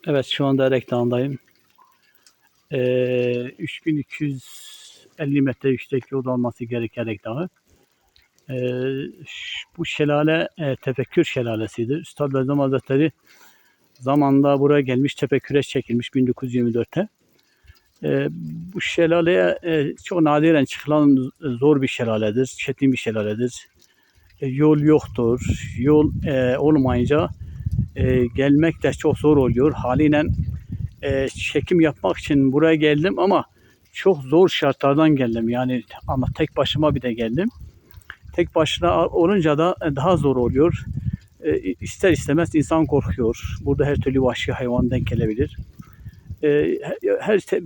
Evet, şu anda Erek Dağı'ndayım. 3250 metre yüksekliği olması gereken Erek Dağı. Bu şelale Tefekkür Şelalesi'dir. Üstad Bediüzzaman Hazretleri zamanında buraya gelmiş, tefekküre çekilmiş 1924'te. Bu şelaleye çok nadiren çıkılan zor bir şelaledir, çetin bir şelaledir. Yol yoktur. Yol olmayınca gelmek de çok zor oluyor. Haliyle çekim yapmak için buraya geldim ama çok zor şartlardan geldim. Yani ama tek başıma bir de geldim. Tek başına olunca da daha zor oluyor. İster istemez insan korkuyor. Burada her türlü vahşi hayvan denk gelebilir.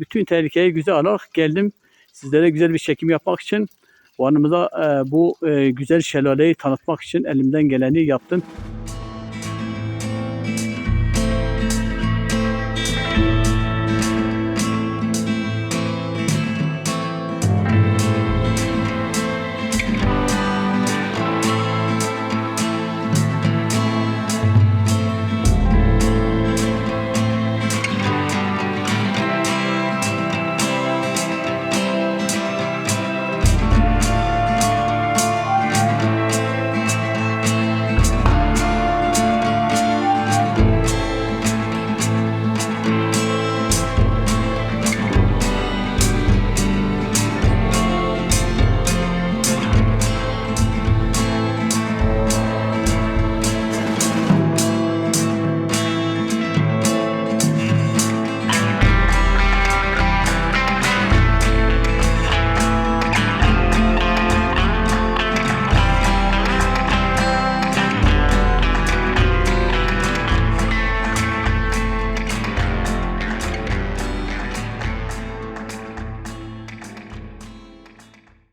Bütün tehlikeyi güzel alarak geldim. Sizlere güzel bir çekim yapmak için, bu anımıza bu güzel şelaleyi tanıtmak için elimden geleni yaptım.